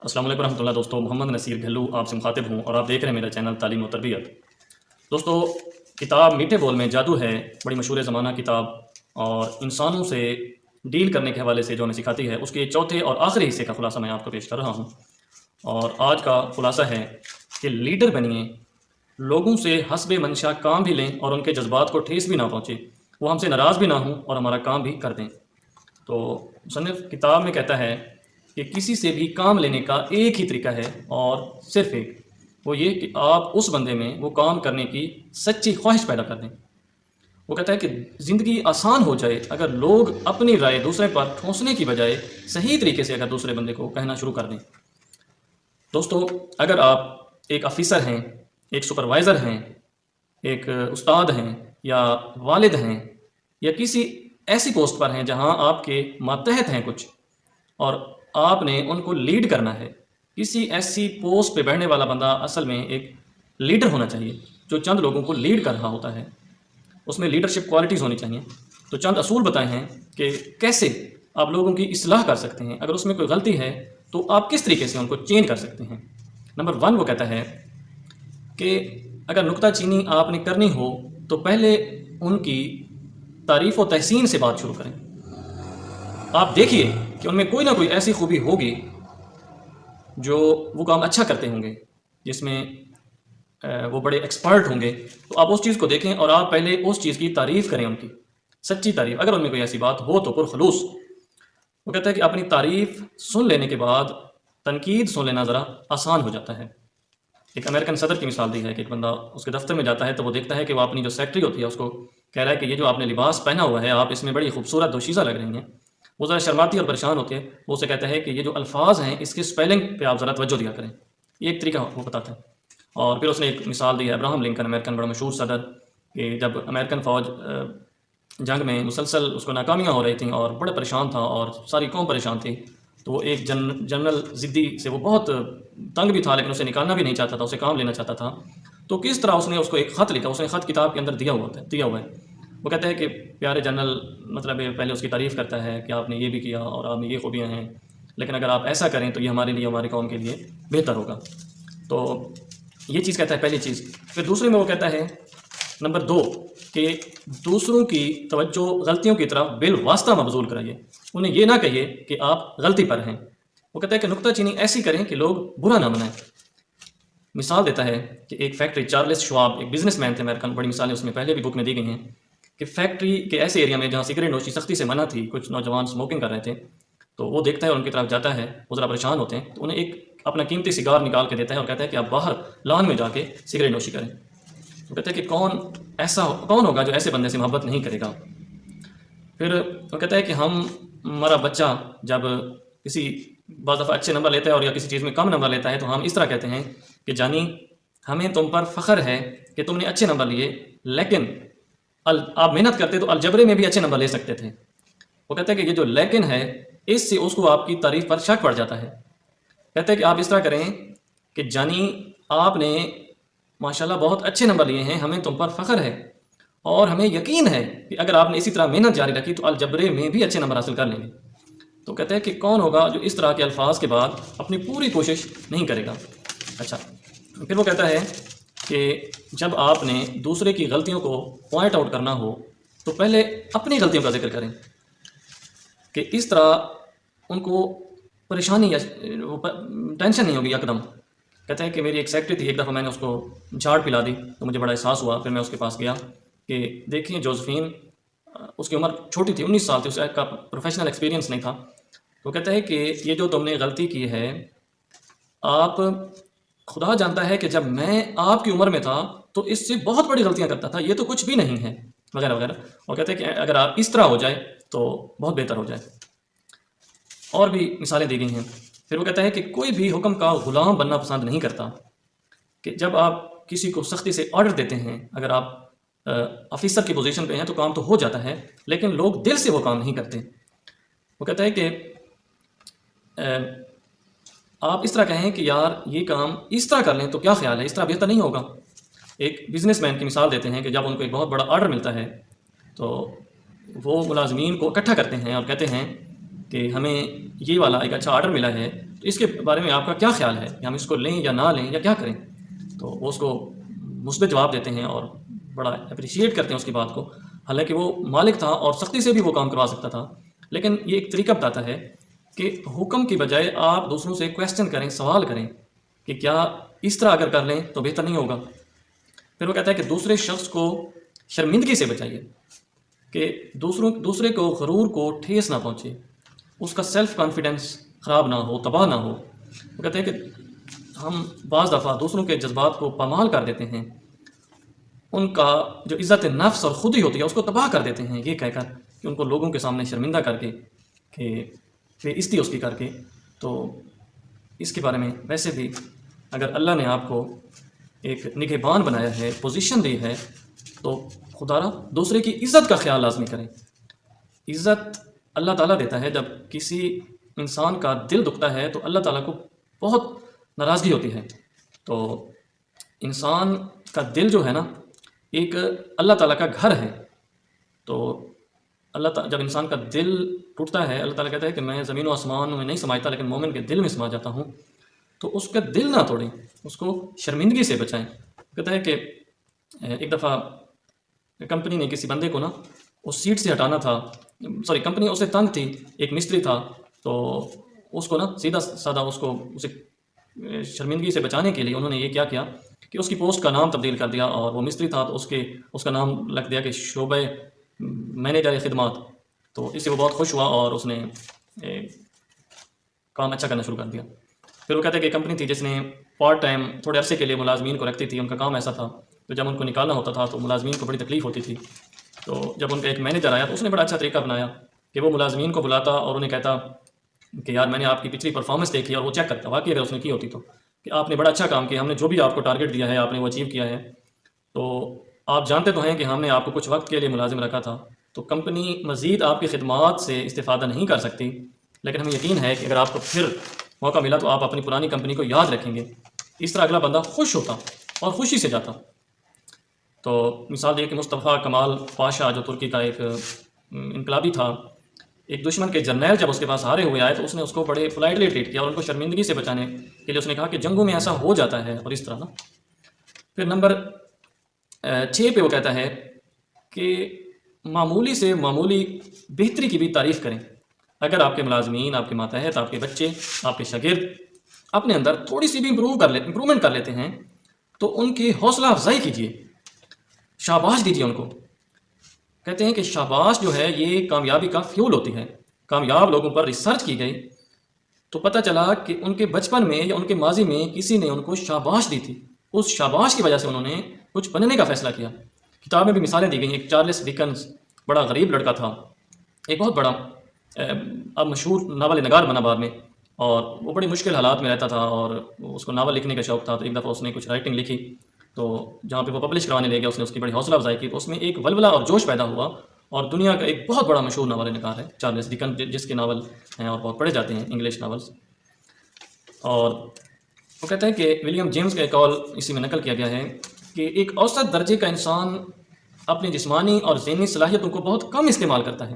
السلام علیکم ورحمۃ اللہ دوستو، محمد نصیر گھلو آپ سے مخاطب ہوں اور آپ دیکھ رہے ہیں میرا چینل تعلیم و تربیت۔ دوستو، کتاب میٹھے بول میں جادو ہے بڑی مشہور زمانہ کتاب، اور انسانوں سے ڈیل کرنے کے حوالے سے جو ہمیں سکھاتی ہے اس کے چوتھے اور آخری حصے کا خلاصہ میں آپ کو پیش کر رہا ہوں۔ اور آج کا خلاصہ ہے کہ لیڈر بنیے، لوگوں سے حسب منشا کام بھی لیں اور ان کے جذبات کو ٹھیس بھی نہ پہنچے، وہ ہم سے ناراض بھی نہ ہوں اور ہمارا کام بھی کر دیں۔ تو مصنف کتاب میں کہتا ہے کہ کسی سے بھی کام لینے کا ایک ہی طریقہ ہے اور صرف ایک، وہ یہ کہ آپ اس بندے میں وہ کام کرنے کی سچی خواہش پیدا کر دیں۔ وہ کہتا ہے کہ زندگی آسان ہو جائے اگر لوگ اپنی رائے دوسرے پر ٹھونسنے کی بجائے صحیح طریقے سے اگر دوسرے بندے کو کہنا شروع کر دیں۔ دوستو، اگر آپ ایک آفیسر ہیں، ایک سپروائزر ہیں، ایک استاد ہیں یا والد ہیں یا کسی ایسی پوسٹ پر ہیں جہاں آپ کے ماتحت ہیں کچھ، اور آپ نے ان کو لیڈ کرنا ہے، کسی ایسی پوسٹ پہ بیٹھنے والا بندہ اصل میں ایک لیڈر ہونا چاہیے جو چند لوگوں کو لیڈ کر رہا ہوتا ہے، اس میں لیڈرشپ کوالٹیز ہونی چاہیے۔ تو چند اصول بتائے ہیں کہ کیسے آپ لوگوں کی اصلاح کر سکتے ہیں، اگر اس میں کوئی غلطی ہے تو آپ کس طریقے سے ان کو چینج کر سکتے ہیں۔ نمبر 1 وہ کہتا ہے کہ اگر نکتہ چینی آپ نے کرنی ہو تو پہلے ان کی تعریف و تحسین سے بات شروع کریں۔ آپ دیکھیے کہ ان میں کوئی نہ کوئی ایسی خوبی ہوگی جو وہ کام اچھا کرتے ہوں گے، جس میں وہ بڑے ایکسپرٹ ہوں گے، تو آپ اس چیز کو دیکھیں اور آپ پہلے اس چیز کی تعریف کریں، ان کی سچی تعریف۔ اگر ان میں کوئی ایسی بات ہو تو پرخلوص۔ وہ کہتا ہے کہ اپنی تعریف سن لینے کے بعد تنقید سن لینا ذرا آسان ہو جاتا ہے۔ ایک امریکن صدر کی مثال دی ہے کہ ایک بندہ اس کے دفتر میں جاتا ہے تو وہ دیکھتا ہے کہ وہ اپنی جو سیکٹری ہوتی ہے اس کو کہہ رہا ہے کہ یہ جو آپ نے لباس پہنا ہوا ہے، آپ اس میں بڑی خوبصورت دوشیزہ لگ رہی ہیں۔ وہ ذرا شرماتی اور پریشان ہوتی ہے، وہ اسے کہتا ہے کہ یہ جو الفاظ ہیں اس کے اسپیلنگ پہ آپ ذرا توجہ دیا کریں۔ یہ ایک طریقہ وہ بتاتا ہے۔ اور پھر اس نے ایک مثال دی ہے ابراہم لنکن، امریکن بڑا مشہور صدر، کہ جب امریکن فوج جنگ میں مسلسل اس کو ناکامیاں ہو رہی تھیں اور بڑا پریشان تھا اور ساری قوم پریشان تھی، تو وہ ایک جنرل ضدی سے وہ بہت تنگ بھی تھا لیکن اسے نکالنا بھی نہیں چاہتا تھا، اسے کام لینا چاہتا تھا۔ تو کس طرح اس نے اس کو ایک خط لکھا، اس نے خط کتاب کے اندر دیا ہوا ہے۔ وہ کہتا ہے کہ پیارے جنرل، مطلب پہلے اس کی تعریف کرتا ہے کہ آپ نے یہ بھی کیا اور آپ میں یہ خوبیاں ہیں، لیکن اگر آپ ایسا کریں تو یہ ہمارے لیے، ہماری قوم کے لیے بہتر ہوگا۔ تو یہ چیز کہتا ہے پہلی چیز۔ پھر دوسرے میں وہ کہتا ہے نمبر 2 کہ دوسروں کی توجہ غلطیوں کی طرف بالواسطہ مبذول کرائیے، انہیں یہ نہ کہیے کہ آپ غلطی پر ہیں۔ وہ کہتا ہے کہ نکتہ چینی ایسی کریں کہ لوگ برا نہ منائیں۔ مثال دیتا ہے کہ ایک فیکٹری، چارلس شواب ایک بزنس مین تھے امریکن، بڑی مثالیں اس میں پہلے بھی بک میں دی گئی ہیں، کہ فیکٹری کے ایسے ایریا میں جہاں سگریٹ نوشی سختی سے منع تھی، کچھ نوجوان اسموکنگ کر رہے تھے، تو وہ دیکھتا ہے اور ان کی طرف جاتا ہے، وہ ذرا پریشان ہوتے ہیں، تو انہیں ایک اپنا قیمتی سگار نکال کے دیتا ہے اور کہتا ہے کہ آپ باہر لان میں جا کے سگریٹ نوشی کریں۔ وہ کہتے ہیں کہ کون ہوگا جو ایسے بندے سے محبت نہیں کرے گا۔ پھر وہ کہتا ہے کہ ہمارا بچہ جب کسی بعض دفعہ اچھے نمبر لیتا ہے اور یا کسی چیز میں کم نمبر لیتا ہے تو ہم اس طرح کہتے ہیں کہ جانی، ہمیں تم پر فخر ہے کہ تم نے اچھے نمبر لیے، لیکن آپ محنت کرتے تو الجبرے میں بھی اچھے نمبر لے سکتے تھے۔ وہ کہتا ہے کہ یہ جو لیکن ہے، اس سے اس کو آپ کی تعریف پر شک پڑ جاتا ہے۔ کہتے ہیں کہ آپ اس طرح کریں کہ جانی، آپ نے ماشاءاللہ بہت اچھے نمبر لیے ہیں، ہمیں تم پر فخر ہے اور ہمیں یقین ہے کہ اگر آپ نے اسی طرح محنت جاری رکھی تو الجبرے میں بھی اچھے نمبر حاصل کر لیں گے۔ تو کہتے ہیں کہ کون ہوگا جو اس طرح کے الفاظ کے بعد اپنی پوری کوشش نہیں کرے گا۔ اچھا، پھر وہ کہتا ہے کہ جب آپ نے دوسرے کی غلطیوں کو پوائنٹ آؤٹ کرنا ہو تو پہلے اپنی غلطیوں کا ذکر کریں، کہ اس طرح ان کو پریشانی یا ٹینشن نہیں ہوگی یکدم۔ کہتے ہیں کہ میری ایک سیکٹری تھی، ایک دفعہ میں نے اس کو جھاڑ پلا دی تو مجھے بڑا احساس ہوا، پھر میں اس کے پاس گیا کہ دیکھیں جوزفین، اس کی عمر چھوٹی تھی، 19 سال تھی، اس کا پروفیشنل ایکسپیرینس نہیں تھا۔ تو کہتا ہے کہ یہ جو تم نے غلطی کی ہے، آپ، خدا جانتا ہے کہ جب میں آپ کی عمر میں تھا تو اس سے بہت بڑی غلطیاں کرتا تھا، یہ تو کچھ بھی نہیں ہے، وغیرہ وغیرہ۔ اور کہتے ہیں کہ اگر آپ اس طرح ہو جائے تو بہت بہتر ہو جائے۔ اور بھی مثالیں دی گئی ہیں۔ پھر وہ کہتا ہے کہ کوئی بھی حکم کا غلام بننا پسند نہیں کرتا، کہ جب آپ کسی کو سختی سے آرڈر دیتے ہیں، اگر آپ آفیسر کی پوزیشن پہ ہیں تو کام تو ہو جاتا ہے، لیکن لوگ دل سے وہ کام نہیں کرتے۔ وہ کہتا ہے کہ آپ اس طرح کہیں کہ یار یہ کام اس طرح کر لیں تو کیا خیال ہے، اس طرح بہتر نہیں ہوگا۔ ایک بزنس مین کی مثال دیتے ہیں کہ جب ان کو ایک بہت بڑا آرڈر ملتا ہے تو وہ ملازمین کو اکٹھا کرتے ہیں اور کہتے ہیں کہ ہمیں یہ والا ایک اچھا آرڈر ملا ہے اس کے بارے میں آپ کا کیا خیال ہے کہ ہم اس کو لیں یا نہ لیں یا کیا کریں؟ تو وہ اس کو مثبت جواب دیتے ہیں اور بڑا اپریشیٹ کرتے ہیں اس کی بات کو، حالانکہ وہ مالک تھا اور سختی سے بھی وہ کام کروا سکتا تھا، لیکن یہ ایک طریقہ بتاتا ہے کہ حکم کی بجائے آپ دوسروں سے کویسچن کریں، سوال کریں کہ کیا اس طرح اگر کر لیں تو بہتر نہیں ہوگا۔ پھر وہ کہتا ہے کہ دوسرے شخص کو شرمندگی سے بچائیے، کہ دوسرے کو غرور کو ٹھیس نہ پہنچے، اس کا سیلف کانفیڈنس خراب نہ ہو، تباہ نہ ہو۔ وہ کہتے ہیں کہ ہم بعض دفعہ دوسروں کے جذبات کو پامال کر دیتے ہیں، ان کا جو عزت نفس اور خود ہی ہوتی ہے اس کو تباہ کر دیتے ہیں، یہ کہہ کر کہ ان کو لوگوں کے سامنے شرمندہ کر کے، کہ بے عزتی اس کی کر کے۔ تو اس کے بارے میں ویسے بھی اگر اللہ نے آپ کو ایک نگہبان بنایا ہے، پوزیشن دی ہے، تو خدا را دوسرے کی عزت کا خیال لازمی کریں۔ عزت اللہ تعالیٰ دیتا ہے، جب کسی انسان کا دل دکھتا ہے تو اللہ تعالیٰ کو بہت ناراضگی ہوتی ہے۔ تو انسان کا دل جو ہے نا، ایک اللہ تعالیٰ کا گھر ہے۔ تو اللہ تعالیٰ جب انسان کا دل ٹوٹتا ہے، اللہ تعالیٰ کہتا ہے کہ میں زمین و آسمان میں نہیں سماتا لیکن مومن کے دل میں سما جاتا ہوں۔ تو اس کا دل نہ توڑیں، اس کو شرمندگی سے بچائیں۔ کہتا ہے کہ ایک دفعہ کمپنی نے کسی بندے کو نا اس سیٹ سے ہٹانا تھا، کمپنی اسے تنگ تھی، ایک مستری تھا، تو اس کو نا سیدھا سادہ اسے شرمندگی سے بچانے کے لیے انہوں نے یہ کیا کہ اس کی پوسٹ کا نام تبدیل کر دیا، اور وہ مستری تھا تو اس کا نام لکھ دیا کہ شعبہ مینیجر خدمات۔ تو اس سے وہ بہت خوش ہوا اور اس نے کام اچھا کرنا شروع کر دیا۔ پھر وہ کہتے ہیں کہ کمپنی تھی جس نے پارٹ ٹائم تھوڑے عرصے کے لیے ملازمین کو رکھتی تھی، ان کا کام ایسا تھا تو جب ان کو نکالنا ہوتا تھا تو ملازمین کو بڑی تکلیف ہوتی تھی۔ تو جب ان کا ایک مینیجر آیا تو اس نے بڑا اچھا طریقہ اپنایا کہ وہ ملازمین کو بلاتا اور انہیں کہتا کہ یار میں نے آپ کی پچھلی پرفارمنس دیکھی اور وہ چیک کرتا، واقعی اگر اس نے کی ہوتی تو، کہ آپ نے بڑا اچھا کام کیا، ہم نے جو بھی آپ کو ٹارگٹ دیا ہے آپ نے وہ اچیو کیا ہے۔ تو آپ جانتے تو ہیں کہ ہم نے آپ کو کچھ وقت کے لیے ملازم رکھا تھا، تو کمپنی مزید آپ کی خدمات سے استفادہ نہیں کر سکتی، لیکن ہمیں یقین ہے کہ اگر آپ کو پھر موقع ملا تو آپ اپنی پرانی کمپنی کو یاد رکھیں گے۔ اس طرح اگلا بندہ خوش ہوتا اور خوشی سے جاتا۔ تو مثال یہ کہ مصطفیٰ کمال پاشا جو ترکی کا ایک انقلابی تھا، ایک دشمن کے جرنیل جب اس کے پاس ہارے ہوئے آئے تو اس نے اس کو بڑے پولائٹلی ٹریٹ کیا اور ان کو شرمندگی سے بچانے کے لیے اس نے کہا کہ جنگوں میں ایسا ہو جاتا ہے، اور اس طرح نا۔ پھر نمبر 6 پہ وہ کہتا ہے کہ معمولی سے معمولی بہتری کی بھی تعریف کریں۔ اگر آپ کے ملازمین، آپ کے ماتحت، آپ کے بچے، آپ کے شاگرد اپنے اندر تھوڑی سی بھی امپرومنٹ کر لیتے ہیں تو ان کی حوصلہ افزائی کیجیے، شاباش دیجیے ان کو۔ کہتے ہیں کہ شاباش جو ہے یہ کامیابی کا فیول ہوتی ہے۔ کامیاب لوگوں پر ریسرچ کی گئی تو پتہ چلا کہ ان کے بچپن میں یا ان کے ماضی میں کسی نے ان کو شاباش دی تھی، اس شاباش کی وجہ سے انہوں نے کچھ بننے کا فیصلہ کیا۔ کتاب میں بھی مثالیں دی گئی ہیں۔ ایک چارلس ڈکنز بڑا غریب لڑکا تھا، ایک بہت بڑا اب مشہور ناول نگار بنا بعد میں، اور وہ بڑی مشکل حالات میں رہتا تھا اور اس کو ناول لکھنے کا شوق تھا۔ تو ایک دفعہ اس نے کچھ رائٹنگ لکھی، تو جہاں پہ وہ پبلش کروانے لے گیا اس نے اس کی بڑی حوصلہ افزائی کی، تو اس میں ایک ولولہ اور جوش پیدا ہوا، اور دنیا کا ایک بہت بڑا مشہور ناول نگار ہے چارلس ڈکن، جس کے ناول ہیں اور بہت پڑھے جاتے ہیں انگلش ناولز۔ اور وہ کہتا ہے کہ ولیم جیمز کا ایک قول اسی میں نقل کیا گیا ہے کہ ایک اوسط درجے کا انسان اپنی جسمانی اور ذہنی صلاحیتوں کو بہت کم استعمال کرتا ہے،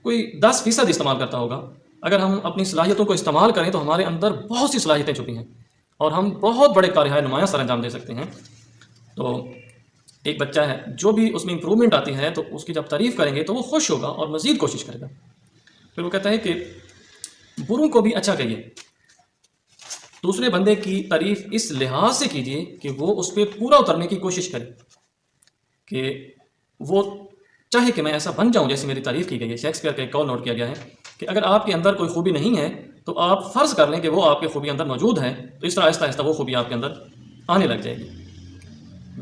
کوئی 10% استعمال کرتا ہوگا۔ اگر ہم اپنی صلاحیتوں کو استعمال کریں تو ہمارے اندر بہت سی صلاحیتیں چھپی ہیں اور ہم بہت بڑے کارہائے نمایاں سر انجام دے سکتے ہیں۔ تو ایک بچہ ہے، جو بھی اس میں امپرومنٹ آتی ہے تو اس کی جب تعریف کریں گے تو وہ خوش ہوگا اور مزید کوشش کرے گا۔ پھر وہ کہتا ہے کہ بروں کو بھی اچھا کہیے، دوسرے بندے کی تعریف اس لحاظ سے کیجیے کہ وہ اس پہ پورا اترنے کی کوشش کرے، کہ وہ چاہے کہ میں ایسا بن جاؤں جیسے میری تعریف کی گئی ہے۔ شیکسپیئر کا ایک قول نوٹ کیا گیا ہے کہ اگر آپ کے اندر کوئی خوبی نہیں ہے تو آپ فرض کر لیں کہ وہ آپ کے خوبی اندر موجود ہے، تو اس طرح آہستہ آہستہ وہ خوبی آپ کے اندر آنے لگ جائے گی۔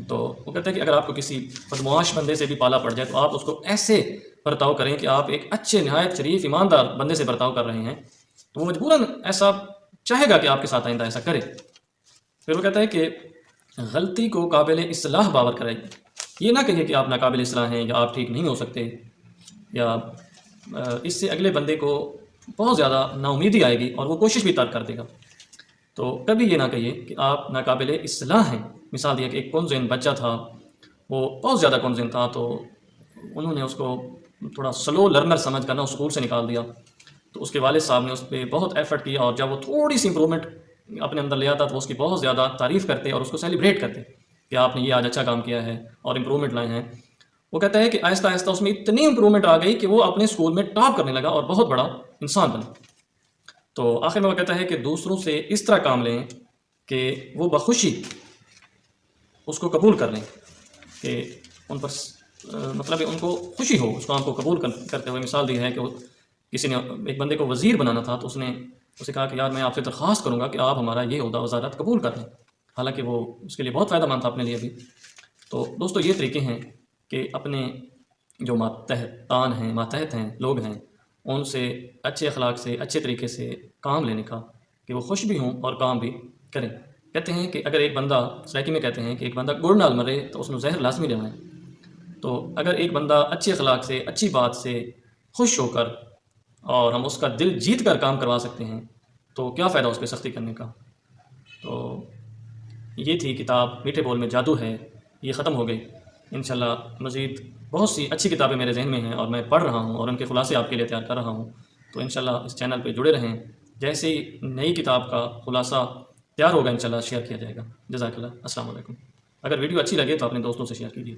تو وہ کہتا ہے کہ اگر آپ کو کسی بدمعاش بندے سے بھی پالا پڑ جائے تو آپ اس کو ایسے برتاؤ کریں کہ آپ ایک اچھے نہایت شریف ایماندار بندے سے برتاؤ کر رہے ہیں، تو وہ مجبوراً ایسا چاہے گا کہ آپ کے ساتھ آئندہ ایسا کرے۔ پھر وہ کہتا ہے کہ غلطی کو قابل اصلاح باور کرائیے، یہ نہ کہیے کہ آپ ناقابل اصلاح ہیں یا آپ ٹھیک نہیں ہو سکتے، یا اس سے اگلے بندے کو بہت زیادہ نا امیدی آئے گی اور وہ کوشش بھی ترک کر دے گا۔ تو کبھی یہ نہ کہیے کہ آپ ناقابل اصلاح ہیں۔ مثال دیا کہ ایک کنزین بچہ تھا، وہ بہت زیادہ کنزین تھا، تو انہوں نے اس کو تھوڑا سلو لرنر سمجھ کر نا اسکول سے نکال دیا۔ تو اس کے والد صاحب نے اس پہ بہت ایفرٹ کیا، اور جب وہ تھوڑی سی امپرومنٹ اپنے اندر لے آتا تو وہ اس کی بہت زیادہ تعریف کرتے اور اس کو سیلیبریٹ کرتے کہ آپ نے یہ آج اچھا کام کیا ہے اور امپرومنٹ لائے ہیں۔ وہ کہتا ہے کہ آہستہ آہستہ اس میں اتنی امپرومنٹ آ گئی کہ وہ اپنے اسکول میں ٹاپ کرنے لگا اور بہت بڑا انسان بنا۔ تو آخر میں وہ کہتا ہے کہ دوسروں سے اس طرح کام لیں کہ وہ بخوشی اس کو قبول کر لیں، کہ ان پر مطلب ان کو خوشی ہو اس کام کو قبول کرتے ہوئے۔ مثال دی ہے کہ کسی نے ایک بندے کو وزیر بنانا تھا تو اس نے اسے کہا کہ یار میں آپ سے درخواست کروں گا کہ آپ ہمارا یہ عہدہ وزارت قبول کر لیں، حالانکہ وہ اس کے لیے بہت فائدہ مند تھا اپنے لیے بھی۔ تو دوستو یہ طریقے ہیں کہ اپنے جو ماتحت ہیں لوگ ہیں ان سے اچھے اخلاق سے اچھے طریقے سے کام لینے کا، کہ وہ خوش بھی ہوں اور کام بھی کریں۔ کہتے ہیں کہ اگر ایک بندہ سائیکی میں کہتے ہیں کہ ایک بندہ گڑ نال مرے تو اس میں زہر لازمی لیوائیں۔ تو اگر ایک بندہ اچھے اخلاق سے اچھی بات سے خوش ہو کر اور ہم اس کا دل جیت کر کام کروا سکتے ہیں تو کیا فائدہ اس پہ سختی کرنے کا۔ تو یہ تھی کتاب میٹھے بول میں جادو ہے، یہ ختم ہو گئی۔ انشاءاللہ مزید بہت سی اچھی کتابیں میرے ذہن میں ہیں اور میں پڑھ رہا ہوں اور ان کے خلاصے آپ کے لیے تیار کر رہا ہوں۔ تو انشاءاللہ اس چینل پہ جڑے رہیں، جیسے ہی نئی کتاب کا خلاصہ تیار ہوگا انشاءاللہ شیئر کیا جائے گا۔ جزاک اللہ، السلام علیکم۔ اگر ویڈیو اچھی لگے تو اپنے دوستوں سے شیئر کیجیے۔